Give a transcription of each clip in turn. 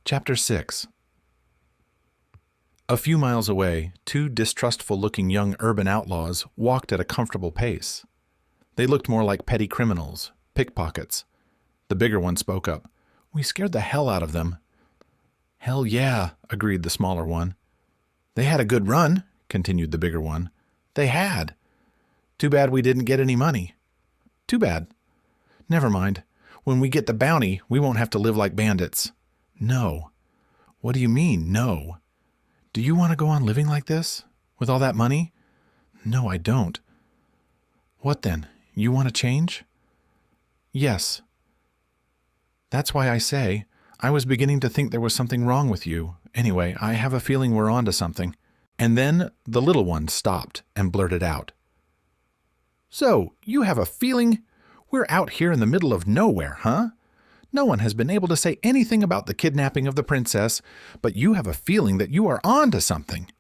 Chapter 6. A few miles away, two distrustful-looking young urban outlaws walked at a comfortable pace. They looked more like petty criminals, pickpockets. The bigger one spoke up. "We scared the hell out of them." "Hell yeah," agreed the smaller one. "They had a good run," continued the bigger one. "They had. Too bad we didn't get any money." "Too bad. Never mind. When we get the bounty, we won't have to live like bandits." "No." "What do you mean, no? Do you want to go on living like this? With all that money?" "No, I don't." "What then? You want to change?" "Yes." "That's why I say, I was beginning to think there was something wrong with you. Anyway, I have a feeling we're on to something." And then the little one stopped and blurted out. "So, you have a feeling? We're out here in the middle of nowhere, huh? No one has been able to say anything about the kidnapping of the princess, but you have a feeling that you are on to something.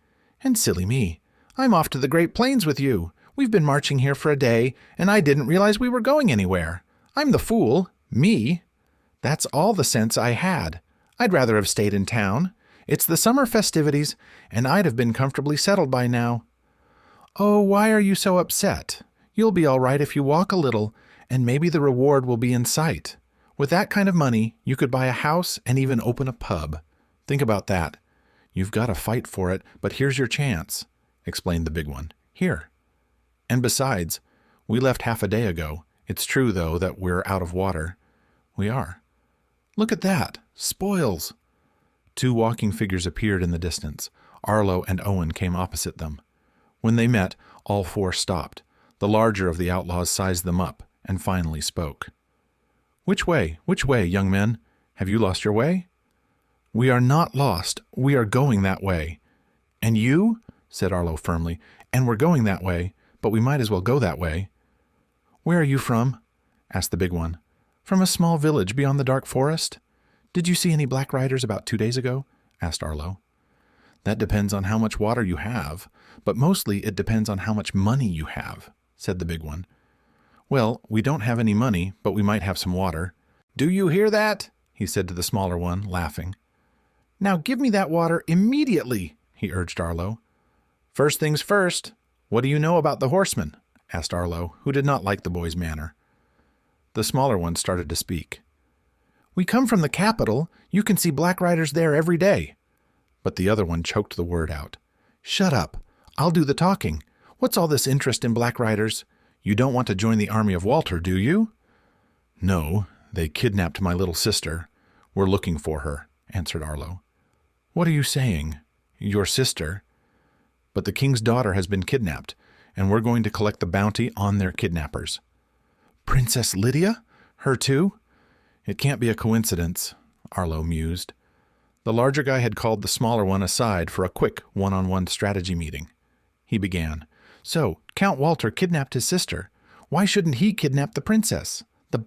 And silly me, I'm off to the Great Plains with you. We've been marching here for a day, and I didn't realize we were going anywhere. I'm the fool. Me. That's all the sense I had. I'd rather have stayed in town. It's the summer festivities, and I'd have been comfortably settled by now." "Oh, why are you so upset? You'll be all right if you walk a little, and maybe the reward will be in sight. With that kind of money, you could buy a house and even open a pub. Think about that. You've got to fight for it, but here's your chance," explained the big one. "Here. And besides, we left half a day ago. It's true, though, that we're out of water." "We are." "Look at that. Spoils." Two walking figures appeared in the distance. Arlo and Owen came opposite them. When they met, all four stopped. The larger of the outlaws sized them up and finally spoke. Which way, young men? Have you lost your way?" "We are not lost. We are going that way." "And you?" said Arlo firmly. "And we're going that way, but we might as well go that way." "Where are you from?" asked the big one. "From a small village beyond the dark forest." "Did you see any black riders about 2 days ago?" asked Arlo. "That depends on how much water you have, but mostly it depends on how much money you have," said the big one. "Well, we don't have any money, but we might have some water." "Do you hear that?" he said to the smaller one, laughing. "Now give me that water immediately," he urged Arlo. "First things first, what do you know about the horsemen?" asked Arlo, who did not like the boy's manner. The smaller one started to speak. "We come from the capital. You can see black riders there every day." But the other one choked the word out. "Shut up. I'll do the talking. What's all this interest in black riders? You don't want to join the army of Walter, do you?" "No, they kidnapped my little sister. We're looking for her," answered Arlo. "What are you saying? Your sister?" "But the king's daughter has been kidnapped, and we're going to collect the bounty on their kidnappers." "Princess Lydia? Her too?" "It can't be a coincidence," Arlo mused. The larger guy had called the smaller one aside for a quick one-on-one strategy meeting. He began. "So, Count Walter kidnapped his sister. Why shouldn't he kidnap the princess? The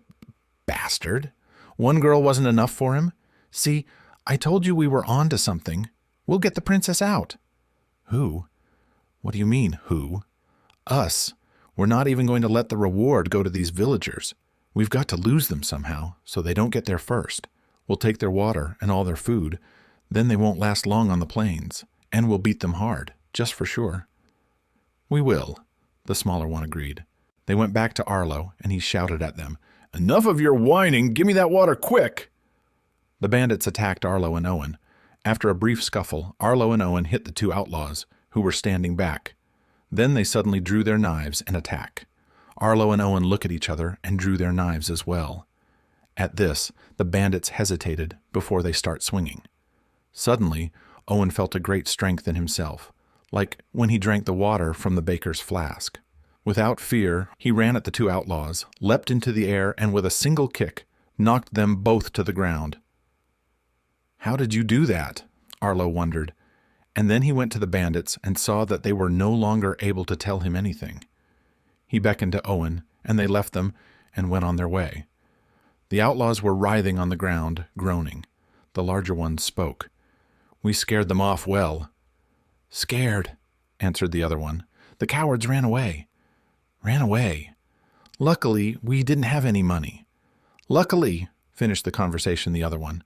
bastard. One girl wasn't enough for him. See, I told you we were on to something. We'll get the princess out." "Who? What do you mean, who?" "Us. We're not even going to let the reward go to these villagers. We've got to lose them somehow, so they don't get there first. We'll take their water and all their food. Then they won't last long on the plains, and we'll beat them hard, just for sure." "We will," the smaller one agreed. They went back to Arlo, and he shouted at them, "Enough of your whining! Give me that water quick!" The bandits attacked Arlo and Owen. After a brief scuffle, Arlo and Owen hit the two outlaws, who were standing back. Then they suddenly drew their knives and attacked. Arlo and Owen looked at each other and drew their knives as well. At this, the bandits hesitated before they start swinging. Suddenly, Owen felt a great strength in himself, like when he drank the water from the baker's flask. Without fear, he ran at the two outlaws, leapt into the air, and with a single kick, knocked them both to the ground. "How did you do that?" Arlo wondered, and then he went to the bandits and saw that they were no longer able to tell him anything. He beckoned to Owen, and they left them and went on their way. The outlaws were writhing on the ground, groaning. The larger one spoke. "We scared them off well." "Scared," answered the other one. "The cowards ran away." "Ran away. Luckily, we didn't have any money." "Luckily," finished the conversation the other one.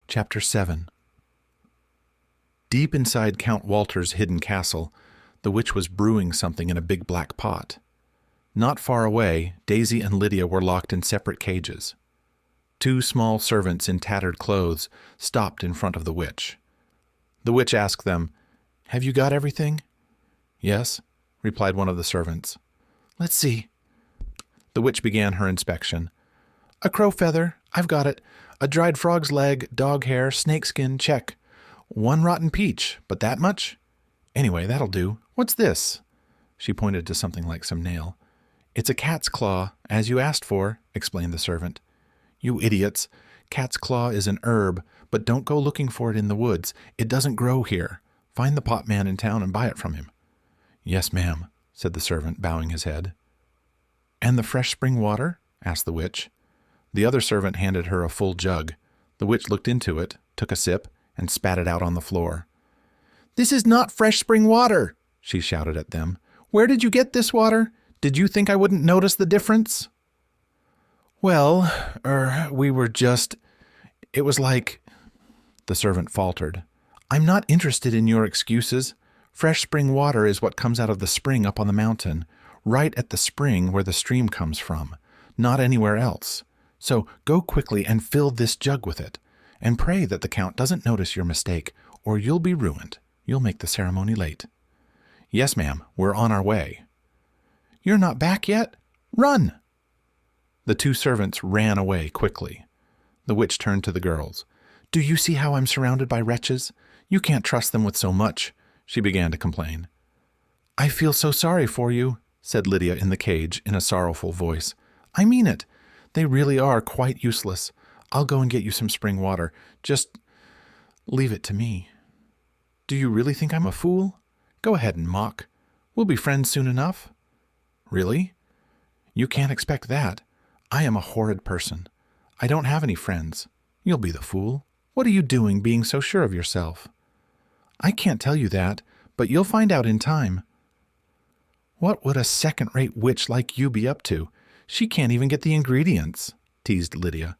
Chapter 7. Deep inside Count Walter's hidden castle, the witch was brewing something in a big black pot. Not far away, Daisy and Lydia were locked in separate cages. Two small servants in tattered clothes stopped in front of the witch. The witch asked them, "Have you got everything?" "Yes," replied one of the servants. "Let's see." The witch began her inspection. "A crow feather, I've got it. A dried frog's leg, dog hair, snakeskin, check. One rotten peach, but that much? Anyway, that'll do. What's this?" She pointed to something like some nail. "It's a cat's claw, as you asked for," explained the servant. "You idiots. Cat's claw is an herb, but don't go looking for it in the woods. It doesn't grow here. Find the pot man in town and buy it from him." "Yes, ma'am," said the servant, bowing his head. "And the fresh spring water?" asked the witch. The other servant handed her a full jug. The witch looked into it, took a sip, and spat it out on the floor. "This is not fresh spring water," she shouted at them. "Where did you get this water? Did you think I wouldn't notice the difference?" "Well, we were just... It was like..." The servant faltered. "I'm not interested in your excuses. Fresh spring water is what comes out of the spring up on the mountain, right at the spring where the stream comes from, not anywhere else. So go quickly and fill this jug with it, and pray that the Count doesn't notice your mistake, or you'll be ruined. You'll make the ceremony late." "Yes, ma'am, we're on our way." "You're not back yet? Run!" The two servants ran away quickly. The witch turned to the girls. "Do you see how I'm surrounded by wretches? You can't trust them with so much," she began to complain. "I feel so sorry for you," said Lydia in the cage in a sorrowful voice. "I mean it. They really are quite useless. I'll go and get you some spring water. Just leave it to me." "Do you really think I'm a fool? Go ahead and mock. We'll be friends soon enough." "Really?" "You can't expect that. I am a horrid person. I don't have any friends. You'll be the fool. What are you doing being so sure of yourself?" "I can't tell you that, but you'll find out in time." "What would a second-rate witch like you be up to? She can't even get the ingredients," teased Lydia.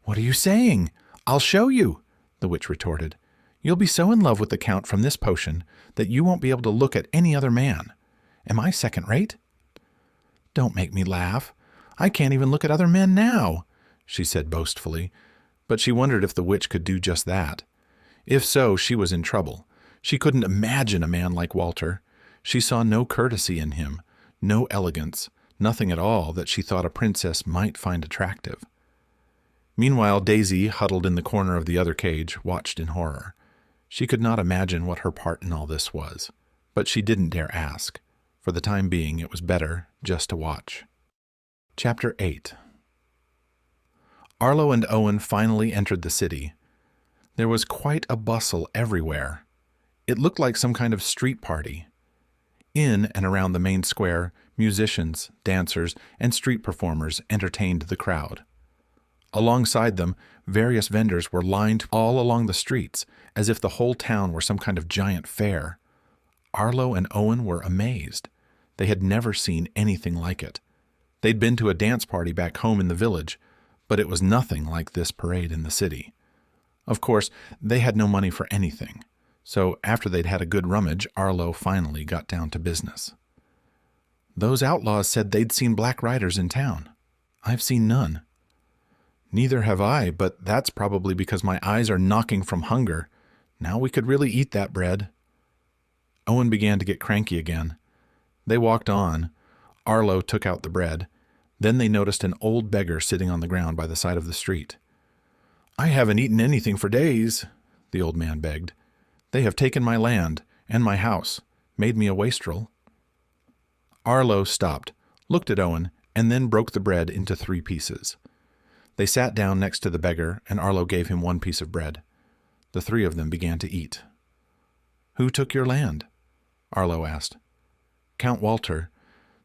"What are you saying? I'll show you," the witch retorted. "You'll be so in love with the Count from this potion that you won't be able to look at any other man. Am I second-rate?" "Don't make me laugh. I can't even look at other men now," she said boastfully, but she wondered if the witch could do just that. If so, she was in trouble. She couldn't imagine a man like Walter. She saw no courtesy in him, no elegance, nothing at all that she thought a princess might find attractive. Meanwhile, Daisy, huddled in the corner of the other cage, watched in horror. She could not imagine what her part in all this was, but she didn't dare ask. For the time being, it was better just to watch. Chapter 8. Arlo and Owen finally entered the city. There was quite a bustle everywhere. It looked like some kind of street party. In and around the main square, musicians, dancers, and street performers entertained the crowd. Alongside them, various vendors were lined all along the streets, as if the whole town were some kind of giant fair. Arlo and Owen were amazed. They had never seen anything like it. They'd been to a dance party back home in the village, but it was nothing like this parade in the city. Of course, they had no money for anything, so after they'd had a good rummage, Arlo finally got down to business. "Those outlaws said they'd seen black riders in town. I've seen none." "Neither have I, but that's probably because my eyes are knocking from hunger. Now we could really eat that bread." Owen began to get cranky again. They walked on. Arlo took out the bread. Then they noticed an old beggar sitting on the ground by the side of the street. "I haven't eaten anything for days," the old man begged. "They have taken my land and my house, made me a wastrel." Arlo stopped, looked at Owen, and then broke the bread into 3 pieces. They sat down next to the beggar, and Arlo gave him 1 piece of bread. The 3 of them began to eat. "Who took your land?" Arlo asked. "Count Walter,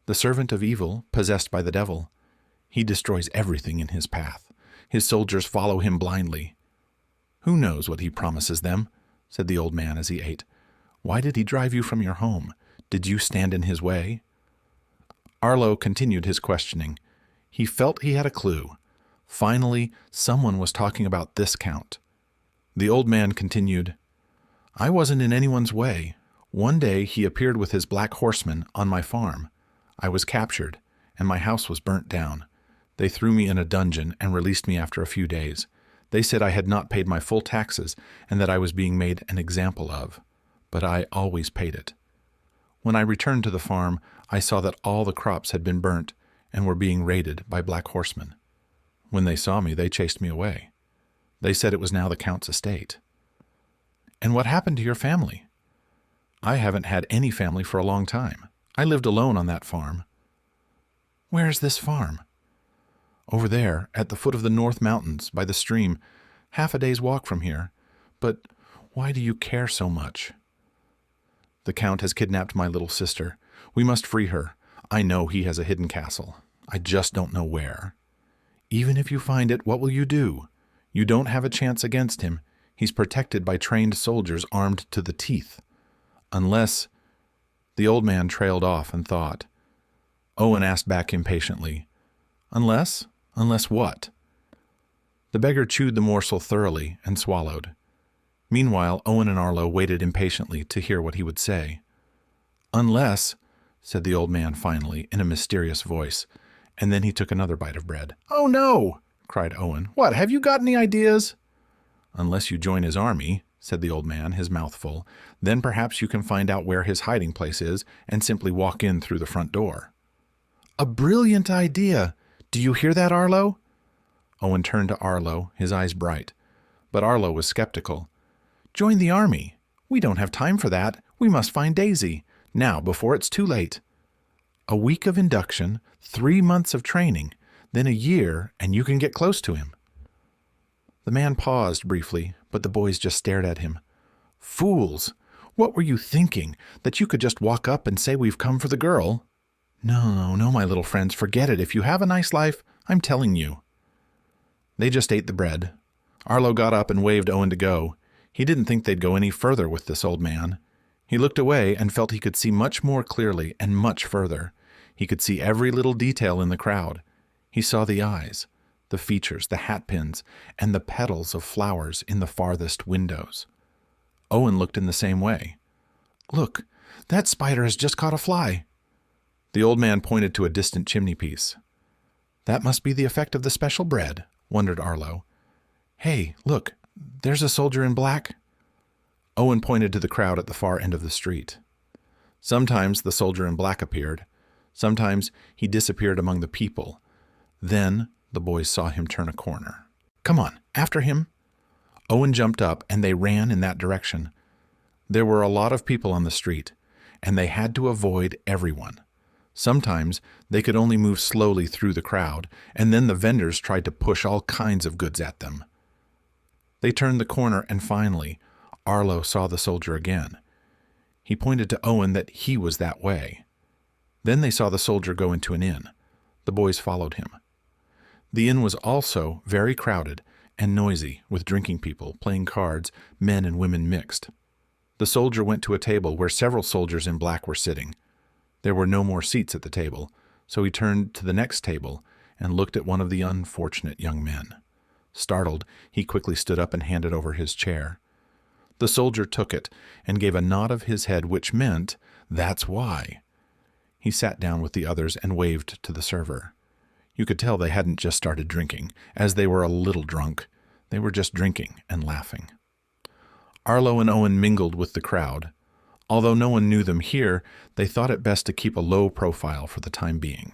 the servant of evil, possessed by the devil. He destroys everything in his path. His soldiers follow him blindly." "Who knows what he promises them?" said the old man as he ate. "Why did he drive you from your home? Did you stand in his way?" Arlo continued his questioning. He felt he had a clue. Finally, someone was talking about this Count. The old man continued, I wasn't in anyone's way. One day he appeared with his black horsemen on my farm. I was captured, and my house was burnt down. They threw me in a dungeon and released me after a few days. They said I had not paid my full taxes and that I was being made an example of. But I always paid it. When I returned to the farm, I saw that all the crops had been burnt and were being raided by black horsemen. When they saw me, they chased me away. They said it was now the Count's estate. And what happened to your family? I haven't had any family for a long time. I lived alone on that farm. Where is this farm? Over there, at the foot of the North Mountains, by the stream, half a day's walk from here. But why do you care so much? The Count has kidnapped my little sister. We must free her. I know he has a hidden castle. I just don't know where. Even if you find it, what will you do? You don't have a chance against him. He's protected by trained soldiers armed to the teeth. Unless... The old man trailed off and thought. Owen asked back impatiently, Unless? Unless what? The beggar chewed the morsel thoroughly and swallowed. Meanwhile, Owen and Arlo waited impatiently to hear what he would say. Unless, said the old man finally, in a mysterious voice, and then he took another bite of bread. Oh no, cried Owen. What, have you got any ideas? Unless you join his army, said the old man, his mouth full, then perhaps you can find out where his hiding place is and simply walk in through the front door. A brilliant idea! Do you hear that, Arlo? Owen turned to Arlo, his eyes bright. But Arlo was skeptical. Join the army. We don't have time for that. We must find Daisy. Now, before it's too late. A week of induction, 3 months of training, then a year, and you can get close to him. The man paused briefly, but the boys just stared at him. Fools! What were you thinking? That you could just walk up and say we've come for the girl? No, my little friends, forget it. If you have a nice life, I'm telling you. They just ate the bread. Arlo got up and waved Owen to go. He didn't think they'd go any further with this old man. He looked away and felt he could see much more clearly and much further. He could see every little detail in the crowd. He saw the eyes, the features, the hatpins, and the petals of flowers in the farthest windows. Owen looked in the same way. Look, that spider has just caught a fly. The old man pointed to a distant chimney-piece. That must be the effect of the special bread, wondered Arlo. Hey, look, there's a soldier in black. Owen pointed to the crowd at the far end of the street. Sometimes the soldier in black appeared. Sometimes he disappeared among the people. Then the boys saw him turn a corner. Come on, after him. Owen jumped up, and they ran in that direction. There were a lot of people on the street, and they had to avoid everyone. Sometimes they could only move slowly through the crowd, and then the vendors tried to push all kinds of goods at them. They turned the corner, and finally, Arlo saw the soldier again. He pointed to Owen that he was that way. Then they saw the soldier go into an inn. The boys followed him. The inn was also very crowded and noisy, with drinking people, playing cards, men and women mixed. The soldier went to a table where several soldiers in black were sitting. There were no more seats at the table, so he turned to the next table and looked at one of the unfortunate young men. Startled, he quickly stood up and handed over his chair. The soldier took it and gave a nod of his head, which meant, "That's why." He sat down with the others and waved to the server. You could tell they hadn't just started drinking, as they were a little drunk. They were just drinking and laughing. Arlo and Owen mingled with the crowd. Although no one knew them here, they thought it best to keep a low profile for the time being.